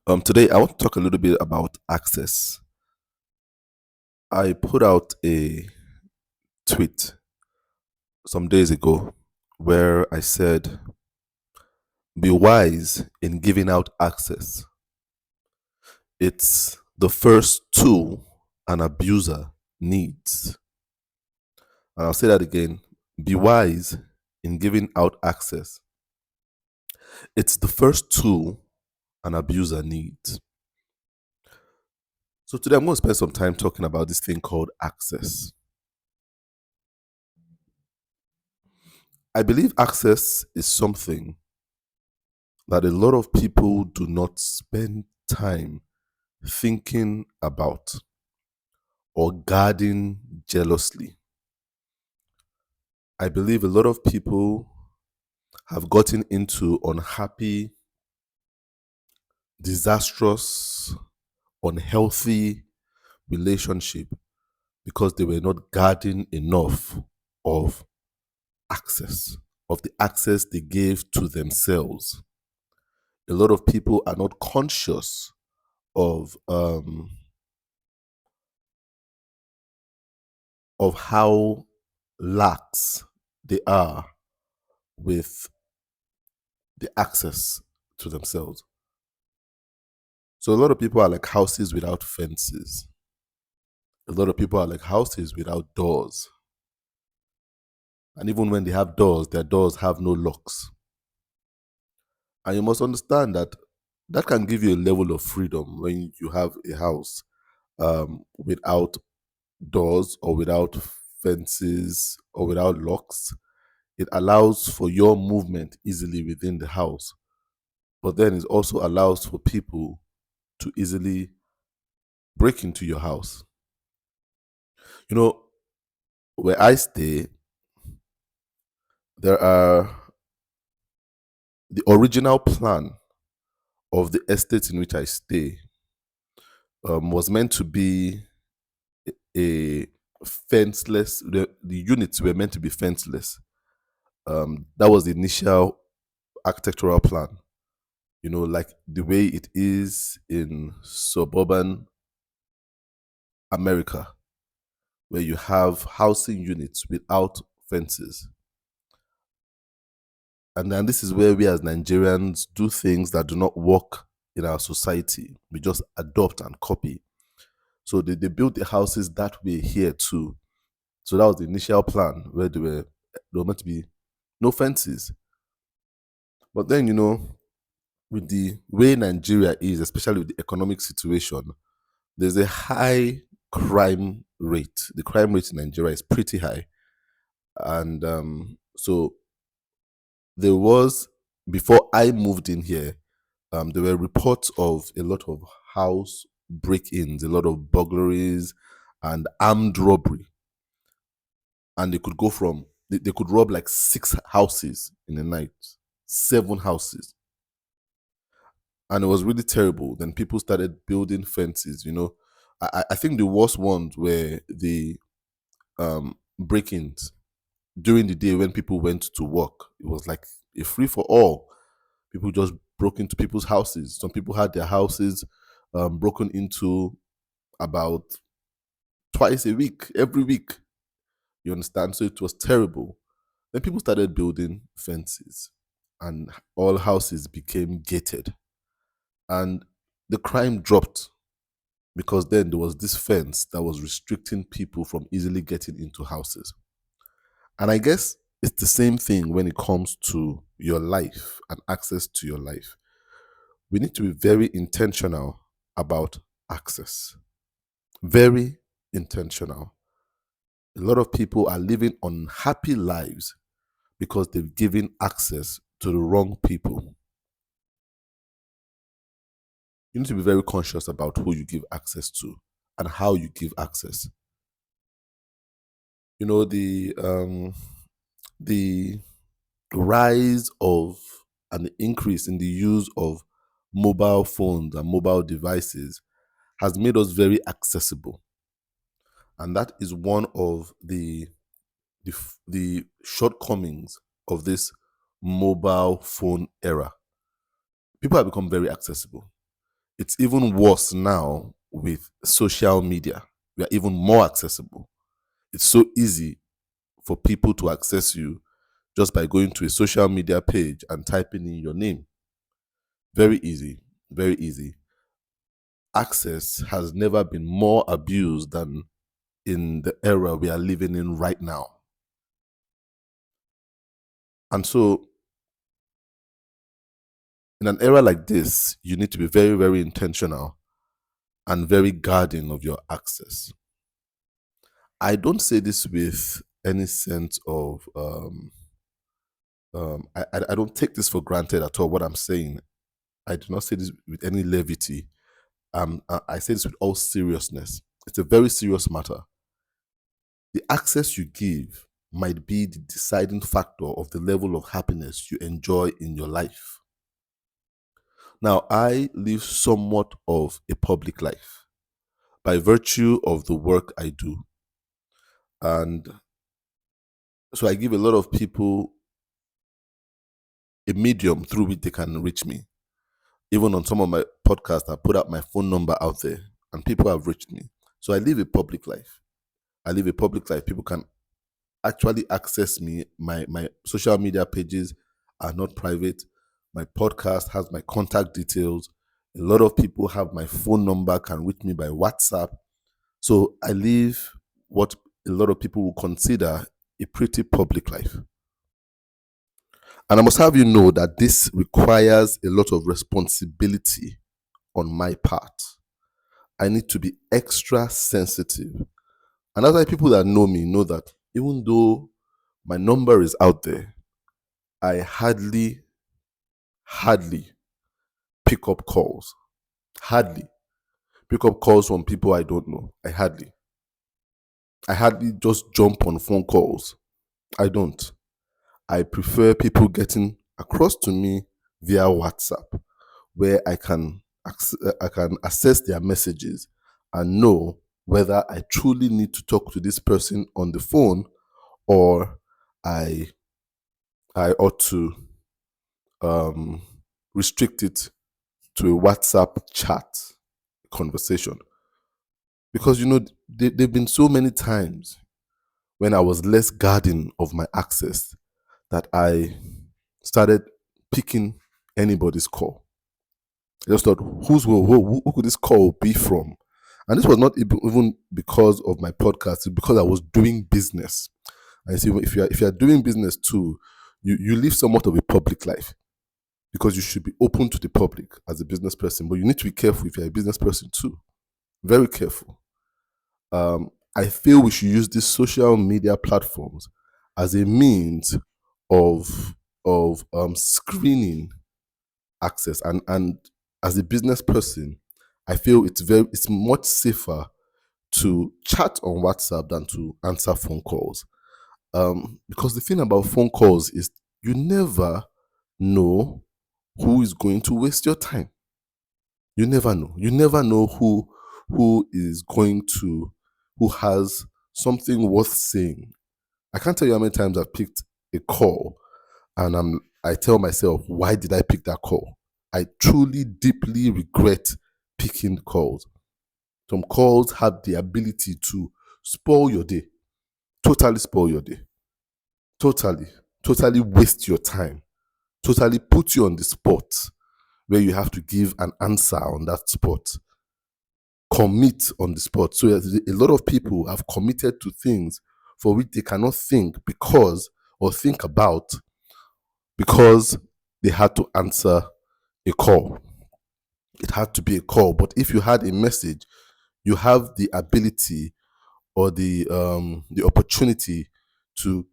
Today I want to talk a little bit about access. I put out a tweet some days ago where I said, be wise in giving out access. It's the first tool an abuser needs. And I'll say that again. Be wise in giving out access. It's the first tool an abuser needs. So today I'm going to spend some time talking about this thing called access. I believe access is something that a lot of people do not spend time thinking about or guarding jealously. I believe a lot of people have gotten into unhappy, disastrous, unhealthy relationship because they were not guarding enough of access, of the access they gave to themselves. A lot of people are not conscious of how lax they are with the access to themselves. So a lot of people are like houses without fences. A lot of people are like houses without doors. And even when they have doors, their doors have no locks. And you must understand that that can give you a level of freedom when you have a house without doors or without fences or without locks. It allows for your movement easily within the house. But then it also allows for people to easily break into your house. You know, where I stay, there are the original plan of the estate in which I stay was meant to be a fenceless. The units were meant to be fenceless. That was the initial architectural plan. You know, like the way it is in suburban America, where you have housing units without fences. And then this is where we as Nigerians do things that do not work in our society. We just adopt and copy. So they built the houses that way here too. So that was the initial plan where there were meant to be no fences. But then, with the way Nigeria is, especially with the economic situation, there's a high crime rate. The crime rate in Nigeria is pretty high. And so there was, before I moved in here, there were reports of a lot of house break-ins, a lot of burglaries and armed robbery. And they could go from, they could rob like 6 houses in a night, 7 houses. And it was really terrible. Then people started building fences, I think the worst ones were the break-ins during the day when people went to work. It was like a free for all. People just broke into people's houses. Some people had their houses broken into about twice a week, every week. You understand? So it was terrible. Then people started building fences, and all houses became gated. And the crime dropped because then there was this fence that was restricting people from easily getting into houses. And I guess it's the same thing when it comes to your life and access to your life. We need to be very intentional about access. Very intentional. A lot of people are living unhappy lives because they've given access to the wrong people. You need to be very conscious about who you give access to and how you give access. You know, the rise of and the increase in the use of mobile phones and mobile devices has made us very accessible. And that is one of the shortcomings of this mobile phone era. People have become very accessible. It's even worse now with social media. We are even more accessible. It's so easy for people to access you just by going to a social media page and typing in your name. Very easy, very easy. Access has never been more abused than in the era we are living in right now. And so, in an era like this, you need to be very, very intentional and very guarding of your access. I don't say this with any sense of, I don't take this for granted at all, what I'm saying. I do not say this with any levity. I say this with all seriousness. It's a very serious matter. The access you give might be the deciding factor of the level of happiness you enjoy in your life. Now, I live somewhat of a public life by virtue of the work I do. And so I give a lot of people a medium through which they can reach me. Even on some of my podcasts, I put out my phone number out there and people have reached me. So I live a public life. I live a public life. People can actually access me. My social media pages are not private. My podcast has my contact details. A lot of people have my phone number, can reach me by WhatsApp. So I live what a lot of people will consider a pretty public life. And I must have you know that this requires a lot of responsibility on my part. I need to be extra sensitive. And that's why people that know me know that even though my number is out there, I hardly pick up calls. Hardly pick up calls from people I don't know. I hardly just jump on phone calls. I don't. I prefer people getting across to me via WhatsApp, where I can assess their messages and know whether I truly need to talk to this person on the phone or I ought to restrict it to a WhatsApp chat conversation. Because there've been so many times when I was less guarding of my access that I started picking anybody's call. I just thought, who could this call be from? And this was not even because of my podcast, it's because I was doing business. And you see, if you are doing business too, you live somewhat of a public life because you should be open to the public as a business person. But you need to be careful if you're a business person too. Very careful. I feel we should use these social media platforms as a means of screening access. And as a business person, I feel it's much safer to chat on WhatsApp than to answer phone calls. Because the thing about phone calls is you never know who is going to waste your time. You never know. You never know who has something worth saying. I can't tell you how many times I've picked a call and I tell myself, why did I pick that call? I truly, deeply regret picking calls. Some calls have the ability to spoil your day, totally spoil your day, totally waste your time, totally put you on the spot where you have to give an answer on that spot, commit on the spot. So a lot of people have committed to things for which they cannot think about because they had to answer a call. It had to be a call. But if you had a message, you have the ability or the opportunity to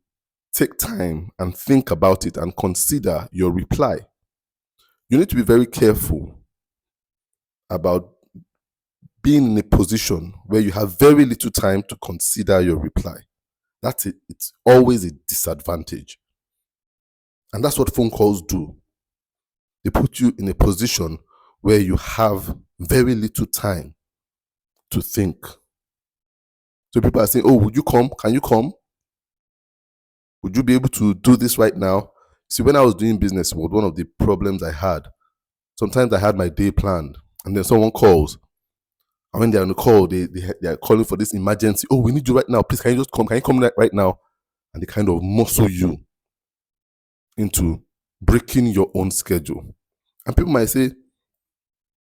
take time and think about it and consider your reply. You need to be very careful about being in a position where you have very little time to consider your reply. That's it. It's always a disadvantage. And that's what phone calls do. They put you in a position where you have very little time to think. So people are saying, oh, would you come? Can you come? Would you be able to do this right now? See, when I was doing business, it was one of the problems I had. Sometimes I had my day planned. And then someone calls. And when they're on the call, they are calling for this emergency. Oh, we need you right now. Please, can you just come? Can you come right now? And they kind of muscle you into breaking your own schedule. And people might say,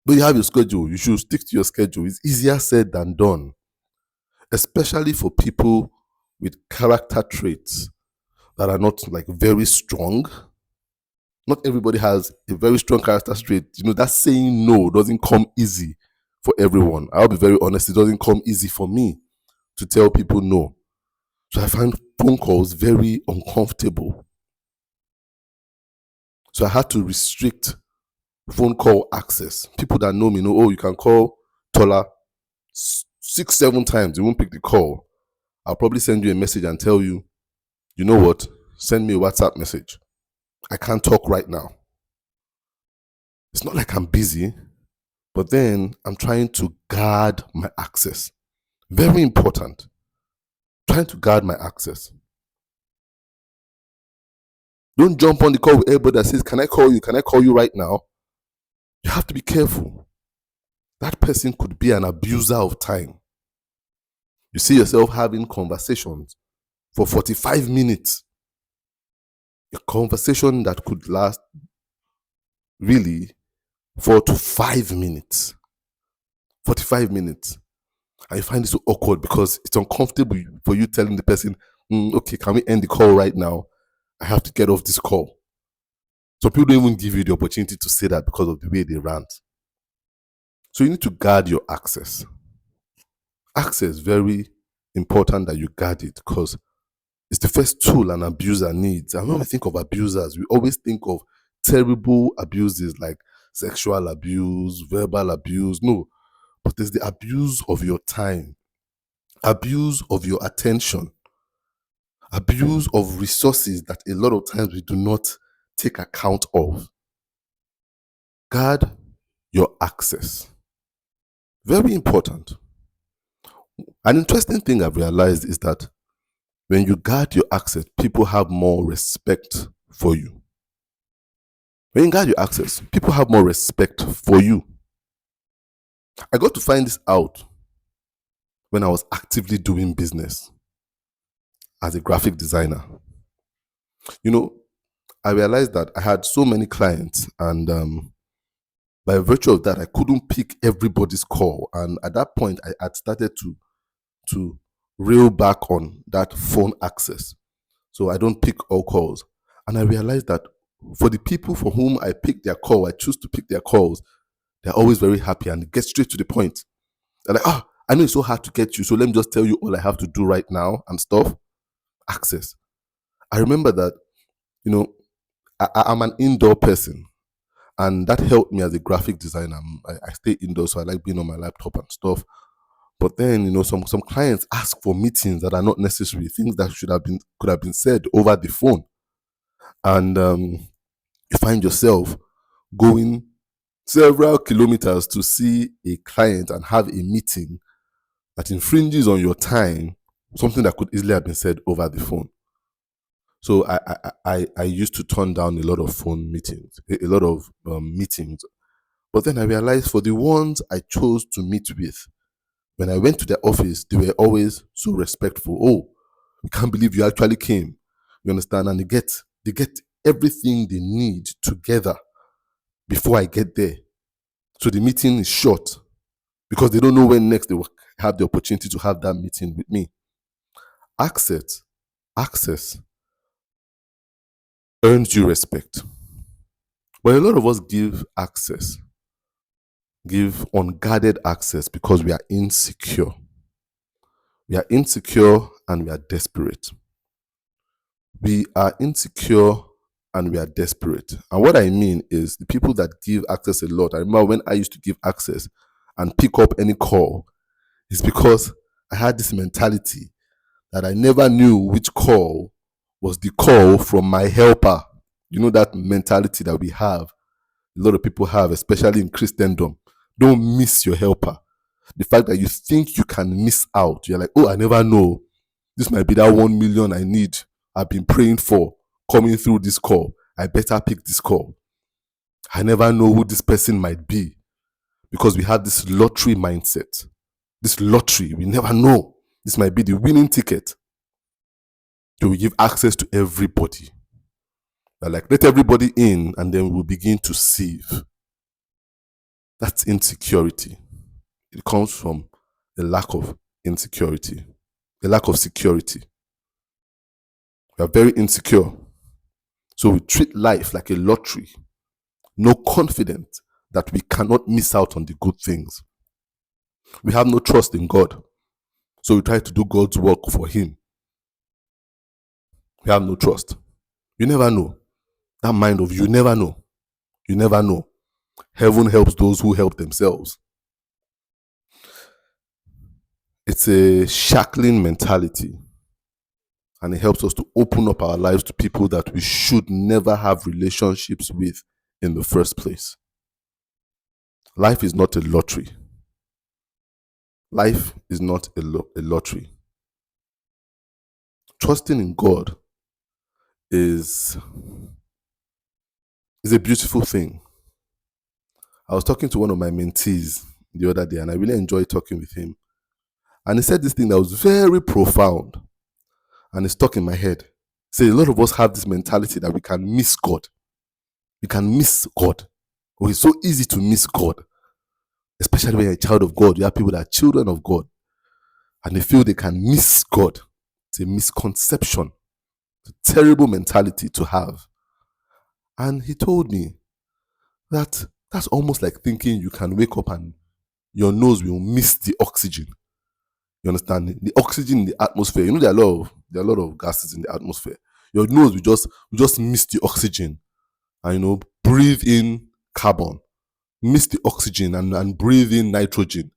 but you have your schedule. You should stick to your schedule. It's easier said than done, especially for people with character traits that are not like very strong. Not everybody has a very strong character trait. That saying no doesn't come easy for everyone. I'll be very honest, it doesn't come easy for me to tell people no. So I find phone calls very uncomfortable. So I had to restrict phone call access. People that know me know, oh, you can call Tola 6-7 times, you won't pick the call. I'll probably send you a message and tell you, you know what, send me a WhatsApp message. I can't talk right now. It's not like I'm busy, but then I'm trying to guard my access. Very important. Trying to guard my access. Don't jump on the call with everybody that says, can I call you? Can I call you right now? You have to be careful. That person could be an abuser of time. You see yourself having conversations for 45 minutes. A conversation that could last really 4 to 5 minutes. 45 minutes. And you find it so awkward because it's uncomfortable for you telling the person, okay, can we end the call right now? I have to get off this call. So people don't even give you the opportunity to say that because of the way they rant. So you need to guard your access. Access, very important that you guard it because it's the first tool an abuser needs. And when we think of abusers, we always think of terrible abuses like sexual abuse, verbal abuse. No, but there's the abuse of your time, abuse of your attention, abuse of resources that a lot of times we do not take account of. Guard your access. Very important. An interesting thing I've realized is that when you guard your access, people have more respect for you. When you guard your access, people have more respect for you. I got to find this out when I was actively doing business as a graphic designer. I realized that I had so many clients, and by virtue of that, I couldn't pick everybody's call. And at that point, I had started to reel back on that phone access. So I don't pick all calls. And I realized that for the people for whom I pick their call, I choose to pick their calls, they're always very happy and get straight to the point. They're like, I know it's so hard to get you, so let me just tell you all I have to do right now and stuff. Access. I remember that, I'm an indoor person, and that helped me as a graphic designer. I stay indoors, so I like being on my laptop and stuff. But then, some clients ask for meetings that are not necessary, things that could have been said over the phone. And you find yourself going several kilometers to see a client and have a meeting that infringes on your time, something that could easily have been said over the phone. So I used to turn down a lot of phone meetings, a lot of meetings. But then I realized for the ones I chose to meet with, when I went to their office, they were always so respectful. Oh, we can't believe you actually came. You understand? And they get everything they need together before I get there. So the meeting is short because they don't know when next they will have the opportunity to have that meeting with me. Access earns you respect. But a lot of us give unguarded access because we are insecure. We are insecure and we are desperate. We are insecure and we are desperate. And what I mean is the people that give access a lot. I remember when I used to give access and pick up any call, it's because I had this mentality that I never knew which call was the call from my helper. You know that mentality that we have, a lot of people have, especially in Christendom. Don't miss your helper. The fact that you think you can miss out, you're like, oh, I never know. This might be that 1 million I need, I've been praying for, coming through this call. I better pick this call. I never know who this person might be. because we have this lottery mindset. This lottery, we never know. This might be the winning ticket. So we give access to everybody. But like, let everybody in and then we'll begin to sieve. That's insecurity. It comes from a lack of insecurity, a lack of security. We are very insecure. So we treat life like a lottery, no confidence that we cannot miss out on the good things. We have no trust in God. So we try to do God's work for Him. We have no trust. You never know. That mind of you never know. You never know. Heaven helps those who help themselves. It's a shackling mentality. And it helps us to open up our lives to people that we should never have relationships with in the first place. Life is not a lottery. Life is not a lottery. Trusting in God is a beautiful thing. I was talking to one of my mentees the other day, and I really enjoyed talking with him. And he said this thing that was very profound, and it's stuck in my head. He said, a lot of us have this mentality that we can miss God. We can miss God. Oh, it's so easy to miss God. Especially when you're a child of God. You have people that are children of God, and they feel they can miss God. It's a misconception. It's a terrible mentality to have. And he told me that that's almost like thinking you can wake up and your nose will miss the oxygen. You understand? The oxygen in the atmosphere. You know there are a lot of gases in the atmosphere. Your nose will just miss the oxygen and breathe in carbon, miss the oxygen and breathe in nitrogen.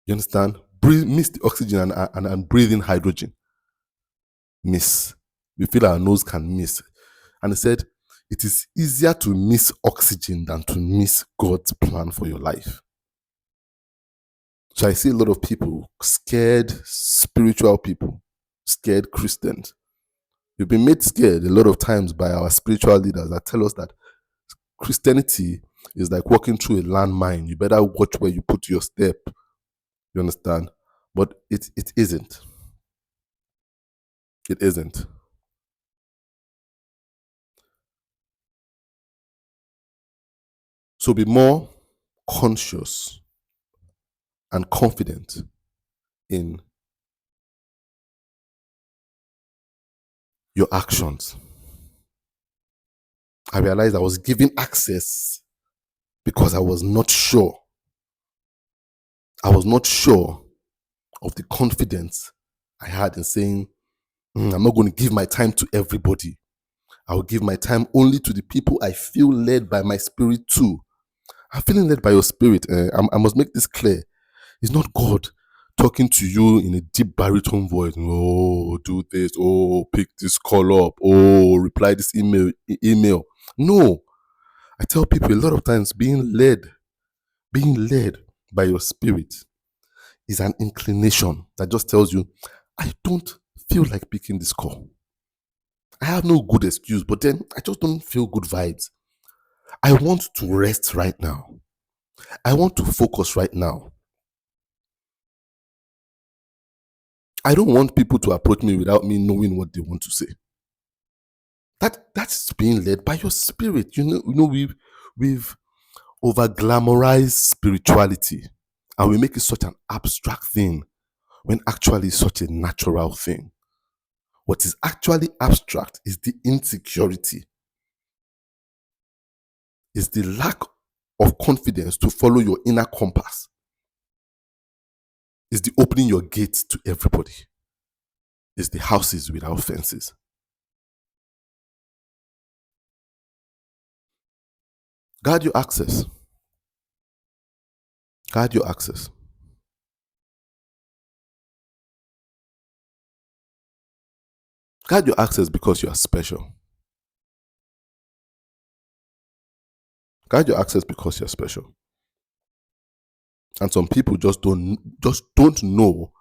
You understand? Miss the oxygen and breathe in hydrogen. Miss. We feel our nose can miss. And he said, it is easier to miss oxygen than to miss God's plan for your life. So I see a lot of people, scared spiritual people, scared Christians. We've been made scared a lot of times by our spiritual leaders that tell us that Christianity is like walking through a landmine. You better watch where you put your step. You understand? But it isn't. It isn't. So be more conscious and confident in your actions. I realized I was given access because I was not sure. I was not sure of the confidence I had in saying, I'm not going to give my time to everybody. I will give my time only to the people I feel led by my spirit to. I'm feeling led by your spirit. I must make this clear. It's not God talking to you in a deep baritone voice. Oh, do this. Oh, pick this call up. Oh, reply this email. No. I tell people a lot of times being led by your spirit is an inclination that just tells you, I don't feel like picking this call. I have no good excuse, but then I just don't feel good vibes. I want to rest right now. I want to focus right now. I don't want people to approach me without me knowing what they want to say. That's being led by your spirit. We've over glamorized spirituality and we make it such an abstract thing when actually it's such a natural thing. What is actually abstract is the insecurity, is the lack of confidence to follow your inner compass, is the opening your gates to everybody, is the houses without fences. Guard your access. Guard your access. Guard your access because you are special. Guard your access because you're special. And some people just don't know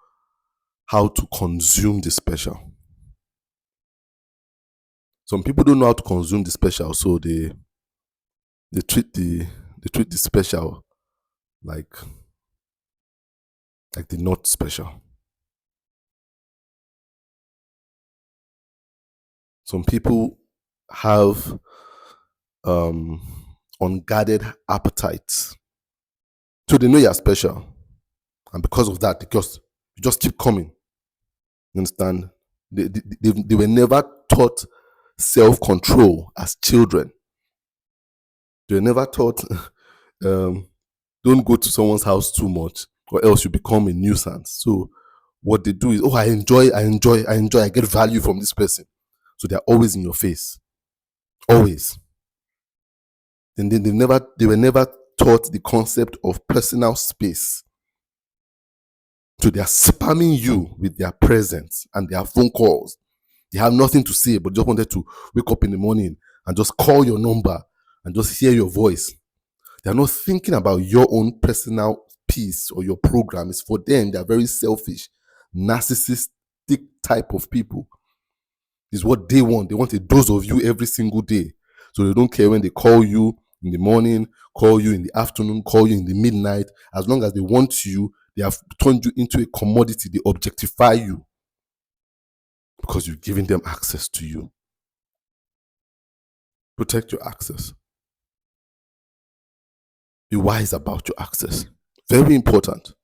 how to consume the special. Some people don't know how to consume the special, so they treat the special like they're not special. Some people have unguarded appetites. So they know you're special. And because of that, you just keep coming. You understand? They were never taught self-control as children. They were never taught um, don't go to someone's house too much, or else you become a nuisance. So what they do is, oh, I enjoy, I get value from this person. So they're always in your face. Always. And then they were never taught the concept of personal space. So they are spamming you with their presence and their phone calls. They have nothing to say, but just wanted to wake up in the morning and just call your number and just hear your voice. They are not thinking about your own personal peace or your program. It's for them. They are very selfish, narcissistic type of people. Is what they want. They want a dose of you every single day. So they don't care when they call you in the morning, call you in the afternoon, call you in the midnight. As long as they want you, they have turned you into a commodity. They objectify you because you're giving them access to you. Protect your access. Be wise about your access. Very important.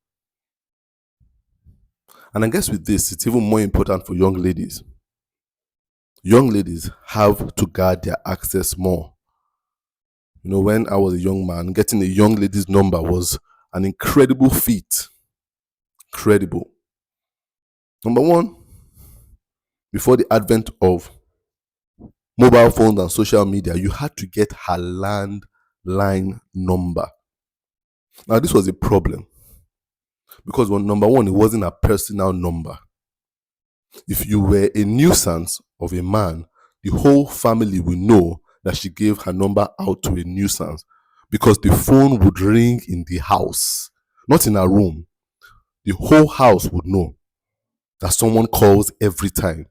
And I guess with this, it's even more important for young ladies. Young ladies have to guard their access more. You know, when I was a young man, getting a young lady's number was an incredible feat. Incredible. Number one, before the advent of mobile phones and social media, you had to get her landline number. Now, this was a problem because number one, it wasn't a personal number. If you were a nuisance of a man, the whole family will know that she gave her number out to a nuisance because the phone would ring in the house, not in her room. The whole house would know that someone calls every time.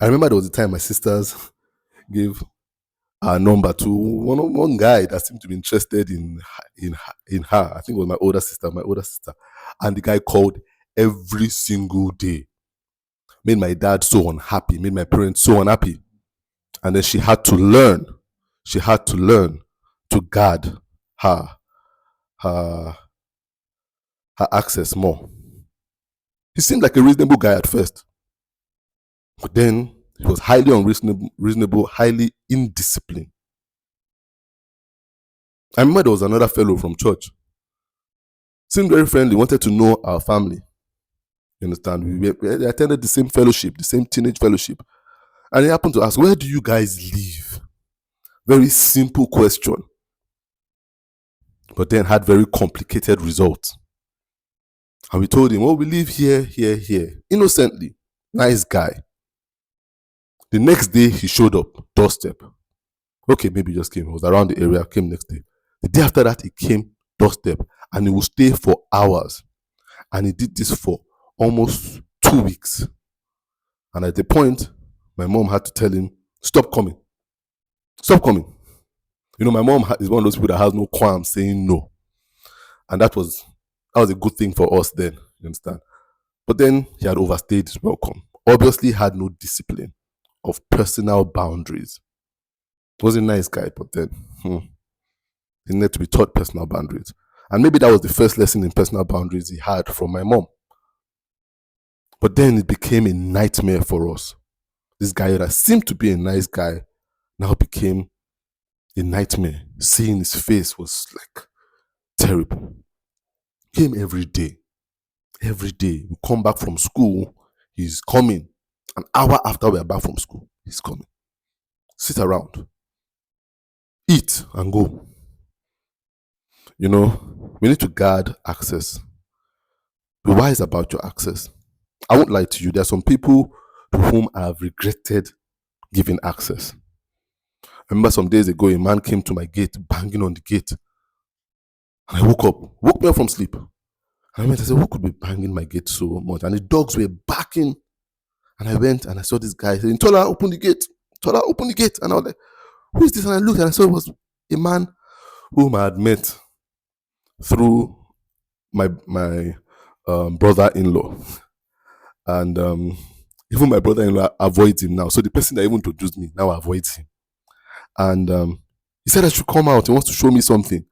I remember there was a time my sisters gave her number to one guy that seemed to be interested in her. I think it was my older sister. And the guy called every single day. Made my dad so unhappy, made my parents so unhappy. And then she had to learn to guard her access more. He seemed like a reasonable guy at first. But then he was highly unreasonable, highly indisciplined. I remember there was another fellow from church. Seemed very friendly, wanted to know our family. You understand? We attended the same fellowship, the same teenage fellowship. And he happened to ask, where do you guys live? Very simple question. But then had very complicated results. And we told him, oh, we live here, here, here. Innocently. Nice guy. The next day, he showed up, doorstep. Okay, maybe he just came. He was around the area, came next day. The day after that, he came, doorstep. And he would stay for hours. And he did this for almost 2 weeks. And at the point, my mom had to tell him, stop coming. Stop coming. You know, my mom is one of those people that has no qualms saying no. And that was a good thing for us then, you understand? But then he had overstayed his welcome. Obviously had no discipline of personal boundaries. Was a nice guy, but then he needed to be taught personal boundaries. And maybe that was the first lesson in personal boundaries he had from my mom. But then it became a nightmare for us. This guy that seemed to be a nice guy now became a nightmare. Seeing his face was like terrible. Came every day. Every day. We come back from school, he's coming. An hour after we are back from school, he's coming. Sit around. Eat and go. You know, we need to guard access. Be wise about your access. I won't lie to you. There are some people to whom I have regretted giving access. I remember some days ago, a man came to my gate, banging on the gate. And I woke me up from sleep. And I went, I said, who could be banging my gate so much? And the dogs were barking. And I went and I saw this guy saying, Tola, open the gate. Tola, open the gate. And I was like, who is this? And I looked and I saw it was a man whom I had met through my brother-in-law, and even my brother-in-law avoids him now. So the person that even introduced me now avoids him, and he said I should come out. He wants to show me something,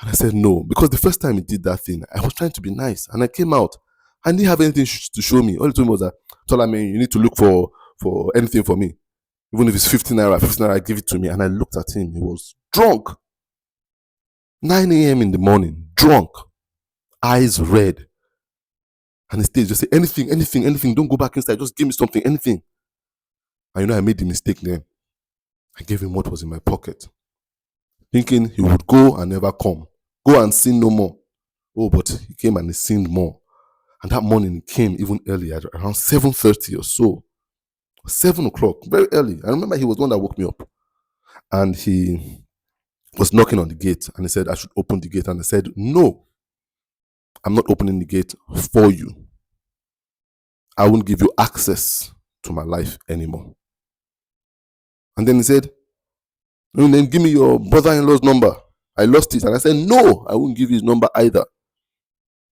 and I said no, because the first time he did that thing, I was trying to be nice, and I came out. I didn't have anything to show me. All he told me was that, Tolame, you need to look for anything for me. Even if it's 15 naira, give it to me. And I looked at him. He was drunk. 9 a.m. in the morning, drunk, eyes red. And he stayed, just say, anything, anything, anything. Don't go back inside. Just give me something, anything. And I made the mistake then. I gave him what was in my pocket, thinking he would go and never come. Go and sin no more. Oh, but he came and he sinned more. And that morning he came even earlier, around 7:30 or so. 7 o'clock, very early. I remember he was the one that woke me up. And he was knocking on the gate, and he said I should open the gate. And I said, no, I'm not opening the gate for you. I won't give you access to my life anymore. And then he said, and then give me your brother-in-law's number. I lost it. And I said, no, I won't give you his number either,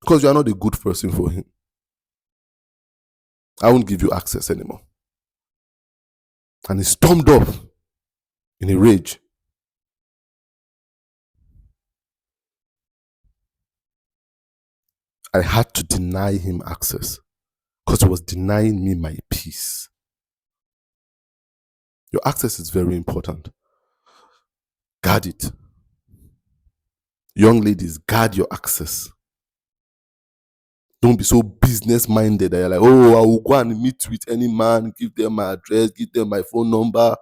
because you are not a good person for him. I won't give you access anymore. And he stormed off in a rage. I had to deny him access, because he was denying me my peace. Your access is very important. Guard it. Young ladies, guard your access. Don't be so business-minded that you're like, oh, I will go and meet with any man, give them my address, give them my phone number,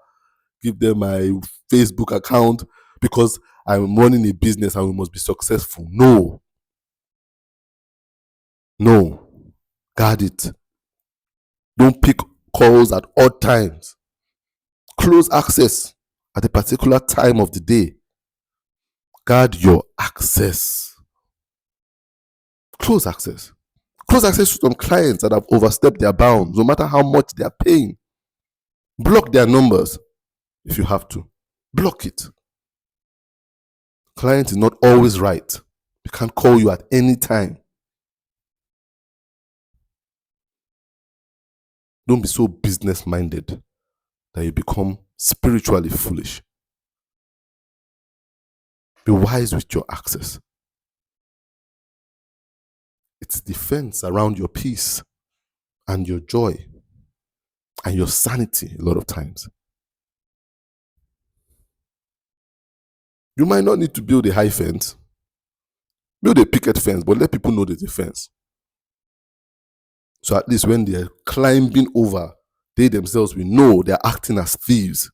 give them my Facebook account, because I'm running a business and we must be successful. No. Guard it. Don't pick calls at odd times. Close access at a particular time of the day. Guard your access. Close access. Close access to some clients that have overstepped their bounds, no matter how much they are paying. Block their numbers if you have to. Block it. Client is not always right. They can't call you at any time. Don't be so business-minded that you become spiritually foolish. Be wise with your access. It's the fence around your peace and your joy and your sanity a lot of times. You might not need to build a high fence. Build a picket fence, but let people know there's a fence. So at least when they're climbing over, they themselves will know they're acting as thieves.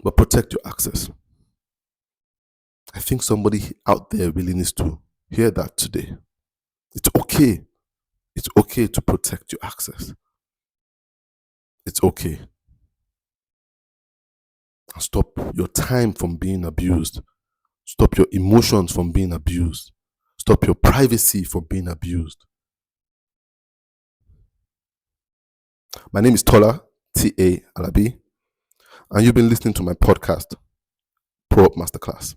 But protect your access. I think somebody out there really needs to hear that today. It's okay. It's okay to protect your access. It's okay. Stop your time from being abused. Stop your emotions from being abused. Stop your privacy from being abused. My name is Tola, T.A. Alabi, and you've been listening to my podcast, ProUp Masterclass.